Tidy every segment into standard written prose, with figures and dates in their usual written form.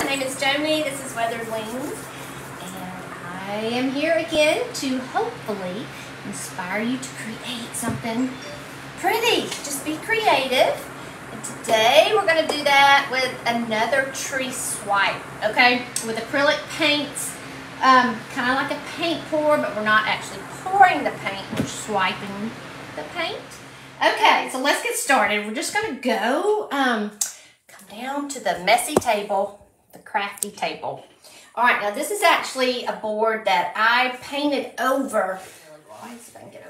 name is Joni. This is Weathered Wings, and I am here again to hopefully inspire you to create something pretty. Just be creative. And today we're going to do that with another tree swipe, okay? With acrylic paints, kind of like a paint pour, but we're not actually pouring the paint, we're swiping the paint. Okay, so let's get started. We're just going to go come down to the messy table, the crafty table. All right, now this is actually a board that I painted over.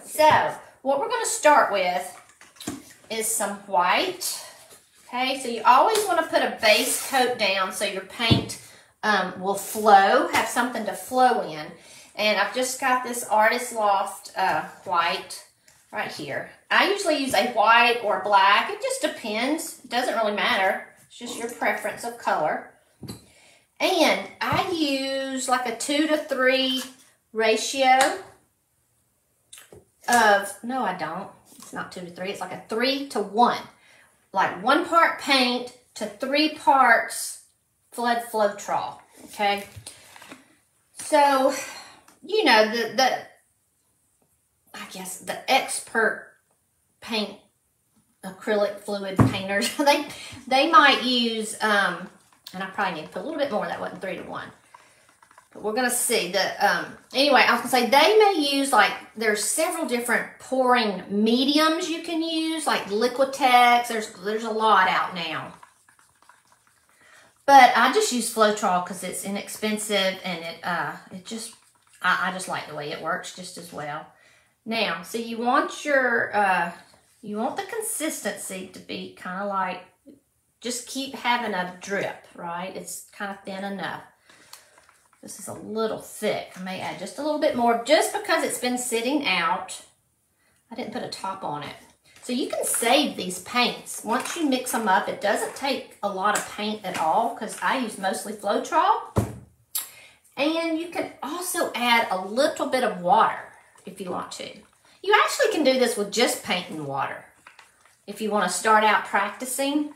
So what we're going to start with is some white. Okay, so you always want to put a base coat down so your paint will flow, have something to flow in. And I've just got this Artist Loft white right here. I usually use a white or black. It just depends. It doesn't really matter. It's just your preference of color. And I use like a 2 to 3 ratio of, no I don't. It's not 2 to 3. It's like a 3 to 1. Like 1 part paint to 3 parts Floetrol. Okay. So, you know, I guess the expert paint acrylic fluid painters, they might use, and I probably need to put a little bit more, that wasn't 3 to 1. But we're going to see that, anyway, I was going to say they may use, like, there's several different pouring mediums you can use, like Liquitex, there's a lot out now. But I just use Floetrol because it's inexpensive and it just, I just like the way it works just as well. Now, so you want your, you want the consistency to be kind of like, just keep having a drip, right? It's kind of thin enough. This is a little thick. I may add just a little bit more just because it's been sitting out. I didn't put a top on it. So you can save these paints. Once you mix them up, it doesn't take a lot of paint at all because I use mostly Floetrol. And you can also add a little bit of water if you want to. You actually can do this with just paint and water if you want to start out practicing.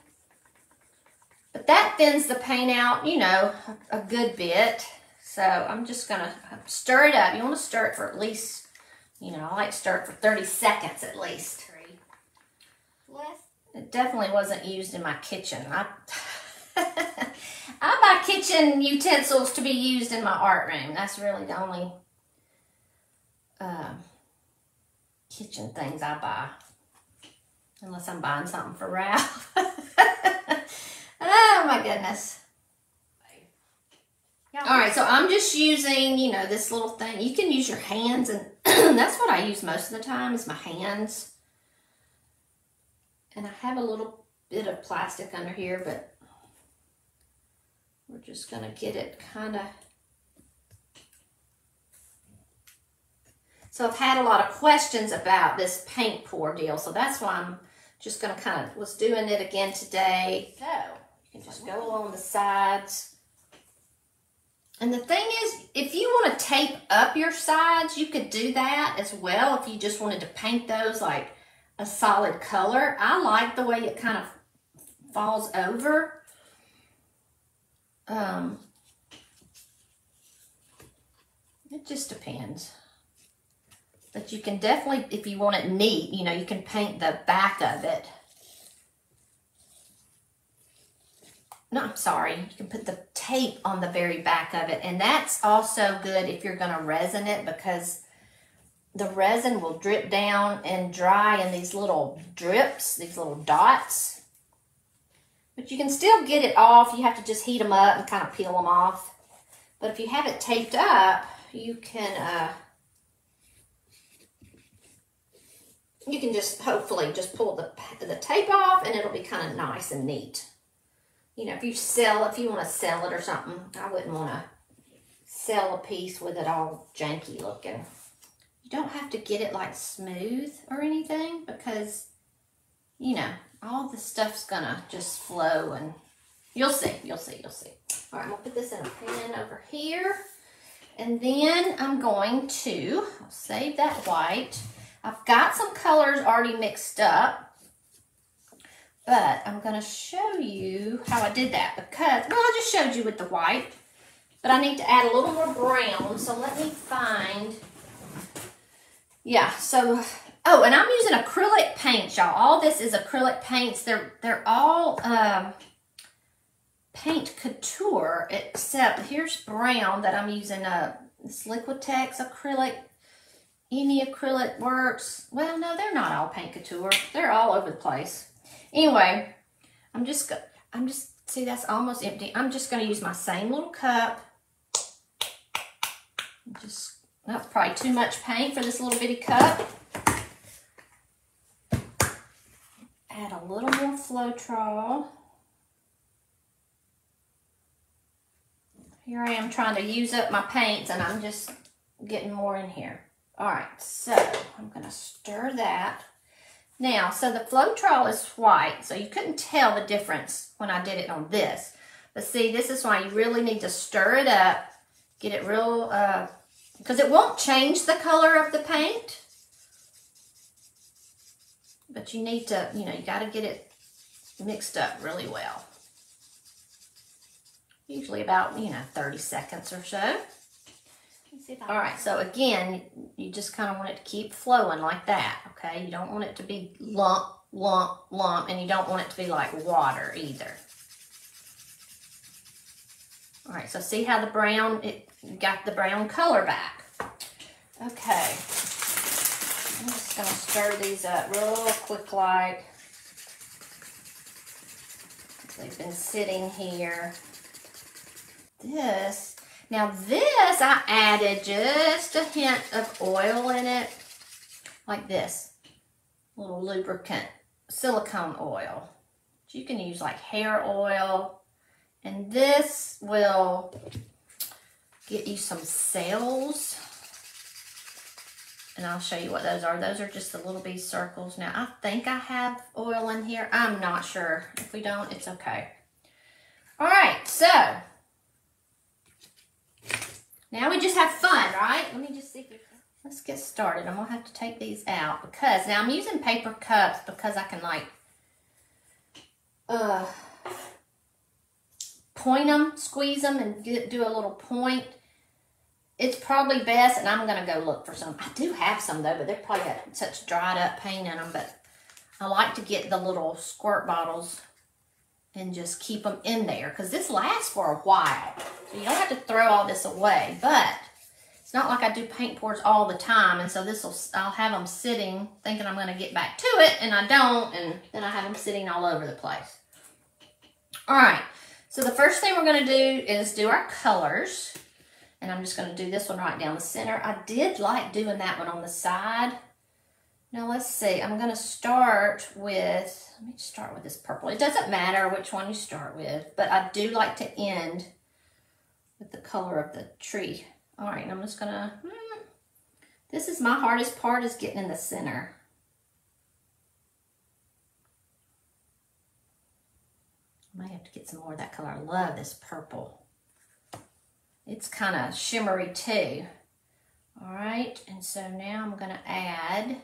But that thins the paint out, you know, a good bit. So I'm just going to stir it up. You want to stir it for at least, you know, I like to stir it for 30 seconds at least. It definitely wasn't used in my kitchen. I buy kitchen utensils to be used in my art room. That's really the only kitchen things I buy. Unless I'm buying something for Ralph. Oh my goodness. All right, so I'm just using, you know, this little thing. You can use your hands, and that's what I use most of the time is my hands. And I have a little bit of plastic under here, but we're just going to get it kind of. So I've had a lot of questions about this paint pour deal, so that's why I'm just going to kind of was doing it again today. So you can just go along the sides. And the thing is, if you want to tape up your sides, you could do that as well if you just wanted to paint those like a solid color. I like the way it kind of falls over. It just depends. But you can definitely, if you want it neat, you know, you can paint the back of it. No, I'm sorry. You can put the tape on the very back of it. And that's also good if you're going to resin it because the resin will drip down and dry in these little drips, these little dots. But you can still get it off. You have to just heat them up and kind of peel them off. But if you have it taped up, you can just hopefully just pull the tape off and it'll be kind of nice and neat. You know, if you want to sell it or something, I wouldn't want to sell a piece with it all janky looking. You don't have to get it like smooth or anything because, you know, all the stuff's gonna just flow and you'll see. All right, I'm gonna put this in a pan over here. And then I'm going to, I'll save that white. I've got some colors already mixed up. But I'm going to show you how I did that because, well, I just showed you with the white. But I need to add a little more brown, so let me find, yeah, so, oh, and I'm using acrylic paints, y'all. All this is acrylic paints. They're all paint couture, except here's brown that I'm using, this Liquitex acrylic, any acrylic works. Well, no, they're not all paint couture. They're all over the place. Anyway, see, that's almost empty. I'm just going to use my same little cup. That's probably too much paint for this little bitty cup. Add a little more Floetrol. Here I am trying to use up my paints and I'm just getting more in here. All right, so I'm going to stir that. Now, so the Floetrol is white, so you couldn't tell the difference when I did it on this. But see, this is why you really need to stir it up, get it real, because it won't change the color of the paint. But you need to, you got to get it mixed up really well. Usually about, 30 seconds or so. All right, so again, you just kind of want it to keep flowing like that, okay? You don't want it to be lump, lump, lump, and you don't want it to be like water either. All right, so see how the brown, it got the brown color back. Okay, I'm just gonna stir these up real quick like. They've been sitting here. Now this, I added just a hint of oil in it, like this, a little lubricant, silicone oil. You can use like hair oil, and this will get you some cells, and I'll show you what those are. Those are just the little bee circles. Now, I think I have oil in here. I'm not sure. If we don't, it's okay. All right, so now we just have fun, right? Let me just see. Let's get started. I'm going to have to take these out because now I'm using paper cups because I can like point them, squeeze them, and do a little point. It's probably best, and I'm going to go look for some. I do have some though, but they're probably got such dried up paint in them, but I like to get the little squirt bottles and just keep them in there because this lasts for a while. So you don't have to throw all this away, but it's not like I do paint pours all the time, and so I'll have them sitting thinking I'm going to get back to it, and I don't, and then I have them sitting all over the place. All right, so the first thing we're going to do is do our colors, and I'm just going to do this one right down the center. I did like doing that one on the side. Now let's see, I'm going to start with, let me start with this purple. It doesn't matter which one you start with, but I do like to end with the color of the tree. All right, I'm just going to, this is my hardest part, is getting in the center. I might have to get some more of that color. I love this purple. It's kind of shimmery too. All right, and so now I'm going to add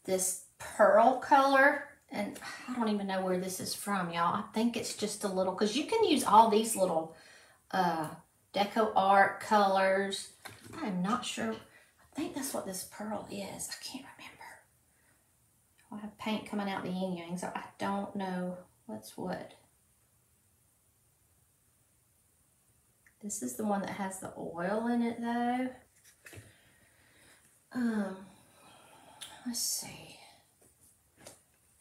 this pearl color, and I don't even know where this is from, y'all. I think it's just a little, because you can use all these little deco art colors. I am not sure. I think that's what this pearl is. I can't remember. I have paint coming out the yin-yang, so I don't know what's what. This is the one that has the oil in it, though. Let's see.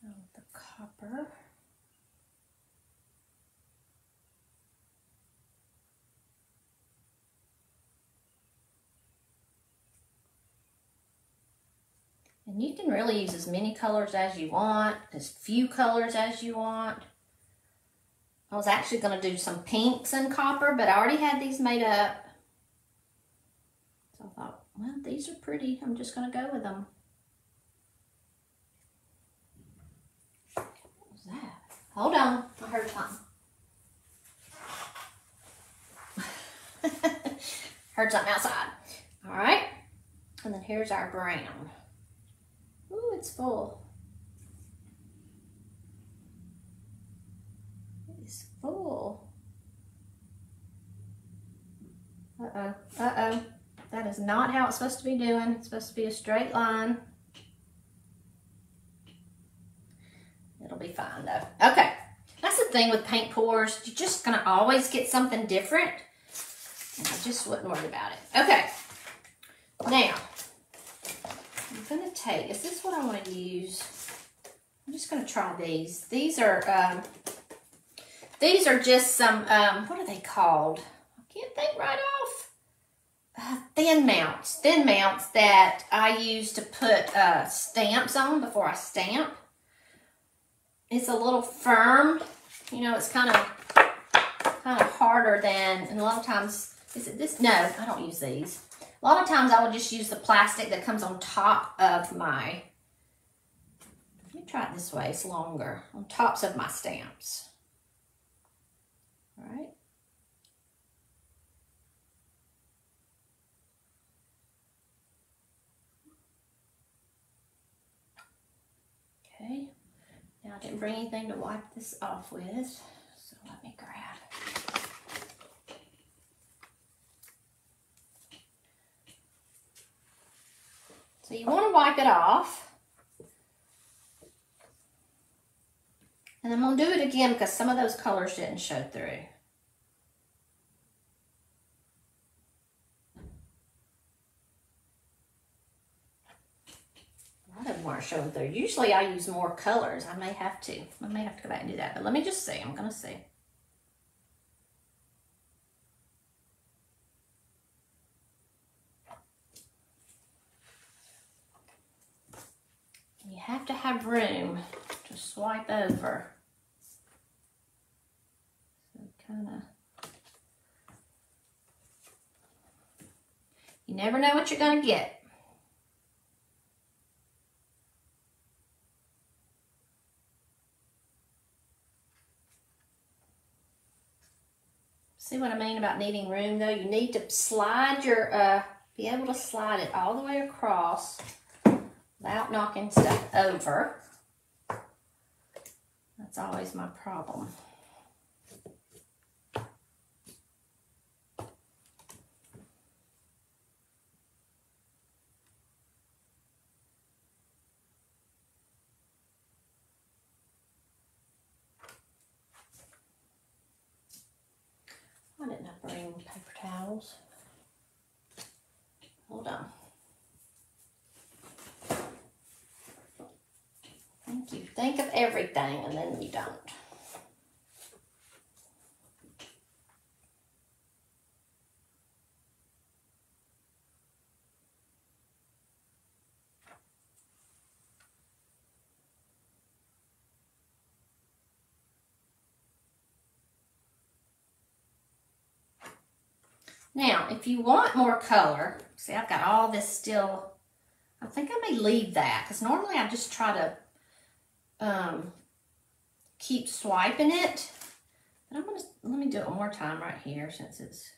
Oh, the copper. And you can really use as many colors as you want, as few colors as you want. I was actually going to do some pinks and copper, but I already had these made up. So I thought, well, these are pretty. I'm just going to go with them. What was that? Hold on. I heard something. Heard something outside. All right. And then here's our brown. Ooh, it's full. is full. Uh-oh, uh-oh. That is not how it's supposed to be doing. It's supposed to be a straight line. It'll be fine though. Okay, that's the thing with paint pours. You're just gonna always get something different. And I just wouldn't worry about it. Okay, now, I'm gonna take, is this what I wanna use? I'm just gonna try these. These are just some, what are they called? I can't think right off. Thin mounts that I use to put stamps on before I stamp. It's a little firm, you know, it's kind of harder than, and a lot of times, is it this? No, I don't use these. A lot of times I will just use the plastic that comes on top of my, let me try it this way, it's longer, on tops of my stamps. All right. Okay, now I didn't bring anything to wipe this off with, so let me grab. So you want to wipe it off. And I'm going to do it again because some of those colors didn't show through. A lot of them weren't showing through. Usually I use more colors. I may have to go back and do that. But let me just see. I'm going to see. You have to have room to swipe over. So kind of, you never know what you're going to get. See what I mean about needing room though? You need to slide your, be able to slide it all the way across without knocking stuff over. That's always my problem. Why didn't I bring paper towels? Hold on. Thank you. Think of everything and then you don't. Now, if you want more color, see I've got all this still, I think I may leave that because normally I just try to keep swiping it, but I'm gonna, let me do it one more time right here since it's,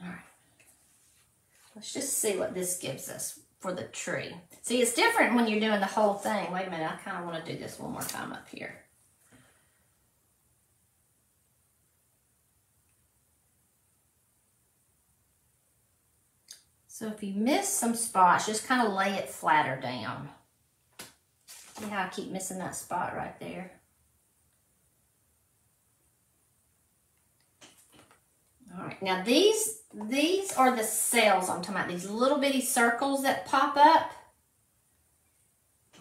all right. Let's just see what this gives us for the tree. See, it's different when you're doing the whole thing. Wait a minute, I kind of want to do this one more time up here. So if you miss some spots, just kind of lay it flatter down. See how I keep missing that spot right there? All right, now these are the cells I'm talking about, these little bitty circles that pop up.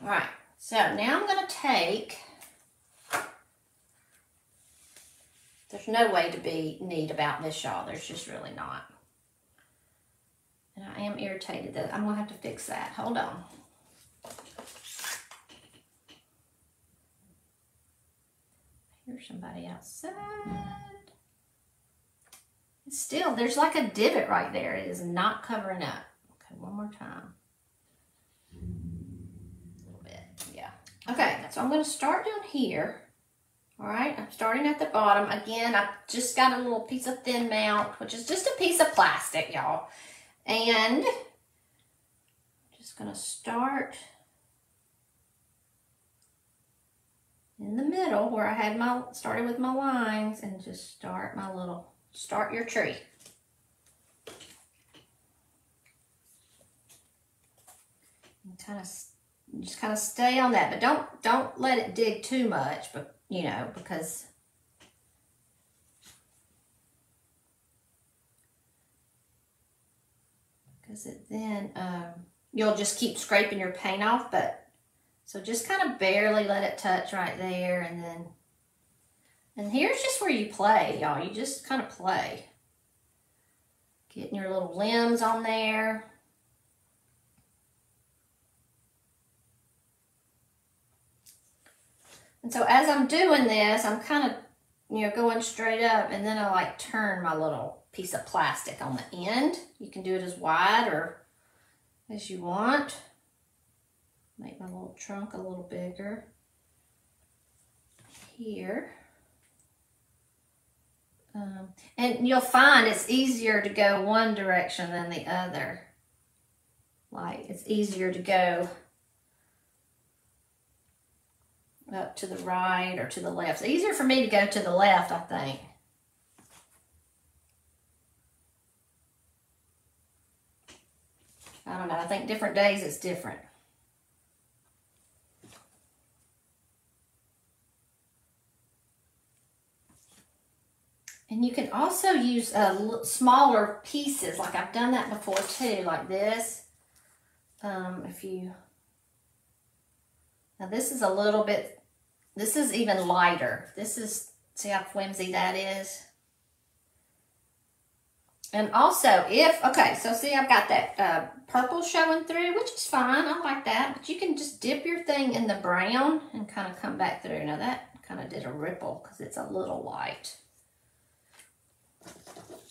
All right, so now I'm gonna take, there's no way to be neat about this, y'all. There's just really not. And I am irritated that I'm gonna have to fix that. Hold on. Here's somebody outside. Still, there's like a divot right there. It is not covering up. Okay, one more time. A little bit, yeah. Okay, so I'm gonna start down here. All right, I'm starting at the bottom. Again, I just got a little piece of thin mount, which is just a piece of plastic, y'all. And I'm just gonna start in the middle where I had started with my lines, and just start your tree. And just kind of stay on that, but don't let it dig too much, but you know, because it then you'll just keep scraping your paint off. But so just kind of barely let it touch right there, and here's just where you play, y'all. You just kind of play, getting your little limbs on there. And so as I'm doing this, I'm kind of, you know, going straight up, and then I like turn my little piece of plastic on the end. You can do it as wide or as you want. Make my little trunk a little bigger here. And you'll find it's easier to go one direction than the other. Like, it's easier to go up to the right or to the left. It's easier for me to go to the left, I think. I don't know. I think different days it's different. And you can also use smaller pieces. Like I've done that before too, like this. Now this is a little bit, this is even lighter. This is, see how flimsy that is? And also okay, so see I've got that purple showing through, which is fine, I like that. But you can just dip your thing in the brown and kind of come back through. Now that kind of did a ripple because it's a little light.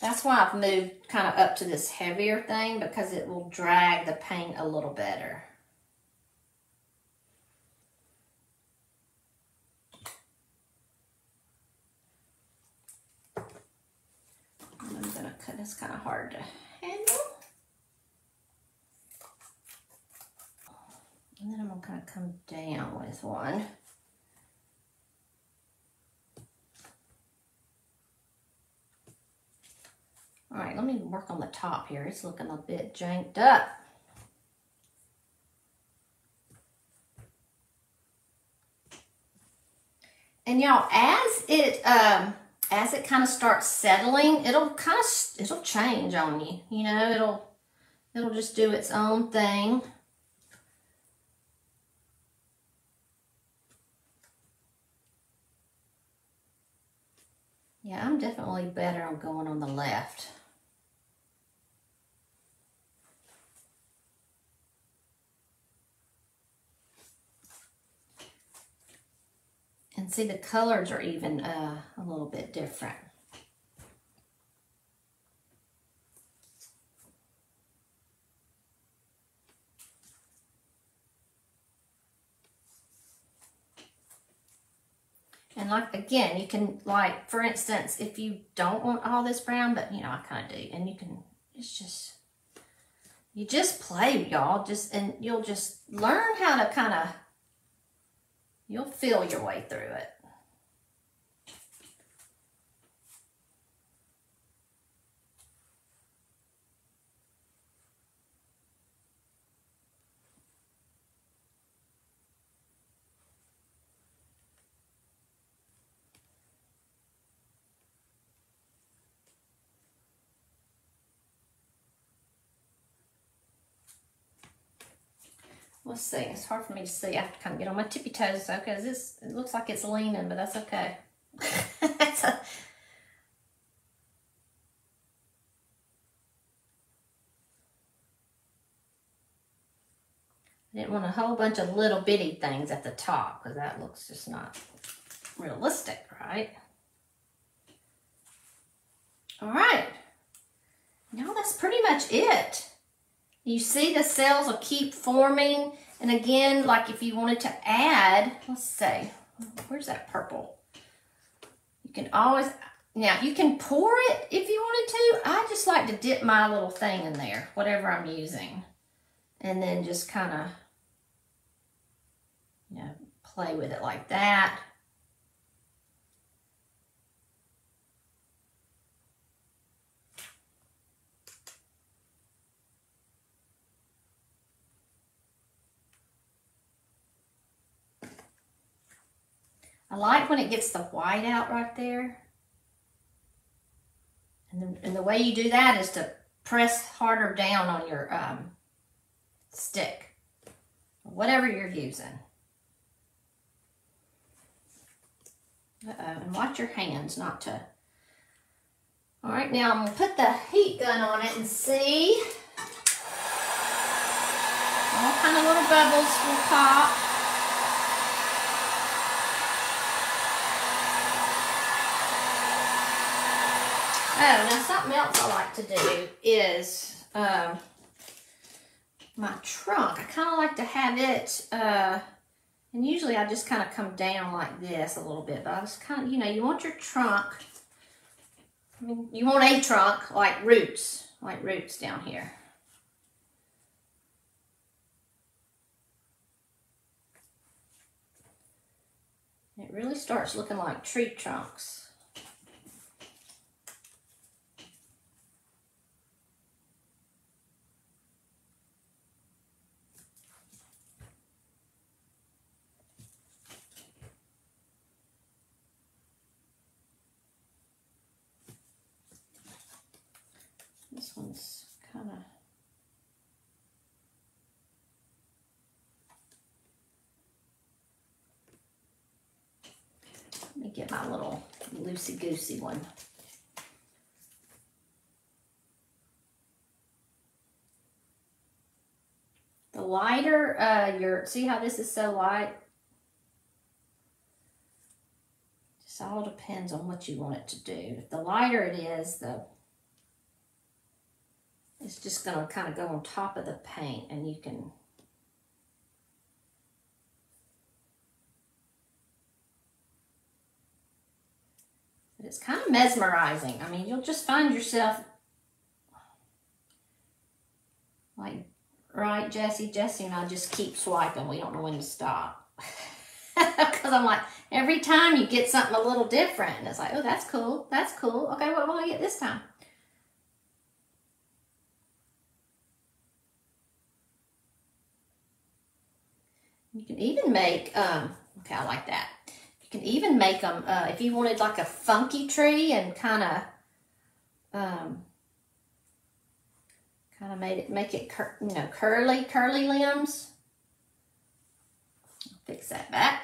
That's why I've moved kind of up to this heavier thing, because it will drag the paint a little better. And I'm gonna cut this kind of hard to handle. And then I'm gonna kind of come down with one. All right, let me work on the top here. It's looking a bit janked up. And y'all, as it kind of starts settling, it'll change on you. You know, it'll just do its own thing. Yeah, I'm definitely better on going on the left. And see, the colors are even a little bit different. And like, again, you can, like, for instance, if you don't want all this brown, but, you know, I kind of do. And you can, it's just, you just play, y'all. And you'll just learn how to kind of, you'll feel your way through it. Let's see, it's hard for me to see. I have to kind of get on my tippy toes, though, because it looks like it's leaning, but that's okay. I didn't want a whole bunch of little bitty things at the top, because that looks just not realistic, right? All right. Now that's pretty much it. You see the cells will keep forming. And again, like if you wanted to add, let's see, where's that purple? You can always, now you can pour it if you wanted to. I just like to dip my little thing in there, whatever I'm using. And then just kind of, you know, play with it like that. I like when it gets the white out right there. And the way you do that is to press harder down on your stick, whatever you're using. And watch your hands not to. All right, now I'm gonna put the heat gun on it and see. All kind of little bubbles will pop. Oh, now something else I like to do is my trunk. I kind of like to have it, and usually I just kind of come down like this a little bit, but I just kind of, you know, you want your trunk, I mean, you want a trunk like roots down here. It really starts looking like tree trunks. This one's kind of, let me get my little loosey-goosey one. The lighter see how this is so light? Just all depends on what you want it to do. If the lighter it is, it's just going to kind of go on top of the paint, and you can. But it's kind of mesmerizing. I mean, you'll just find yourself like, right, Jessie? Jessie and I just keep swiping. We don't know when to stop. Because I'm like, every time you get something a little different, and it's like, oh, that's cool. That's cool. Okay, what will I get this time? You can even make, okay, I like that. You can even make them, if you wanted like a funky tree and kind of make it, you know, curly limbs. I'll fix that back.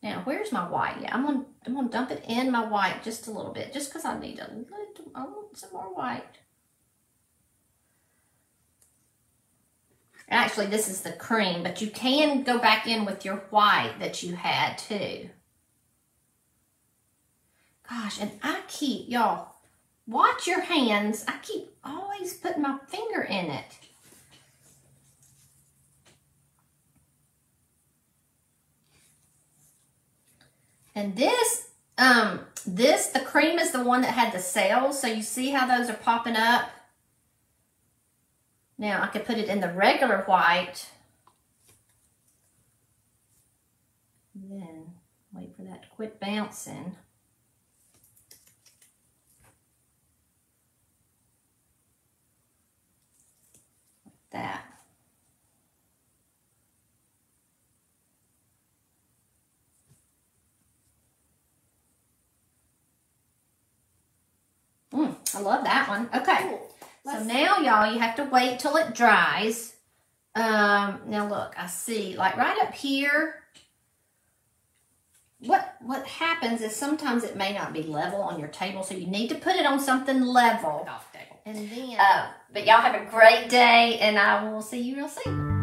Now, where's my white? Yeah, I'm gonna dump it in my white just a little bit, just because I want some more white. Actually, this is the cream, but you can go back in with your white that you had too. Gosh, and I keep, y'all, watch your hands. I keep always putting my finger in it. And this, the cream is the one that had the cells. So you see how those are popping up? Now, I could put it in the regular white. Then, wait for that to quit bouncing. Like that. I love that one. Okay. Cool. So now, y'all, you have to wait till it dries. Now look, I see, like right up here, what happens is sometimes it may not be level on your table, so you need to put it on something level. And then, but y'all have a great day, and I will see you real soon.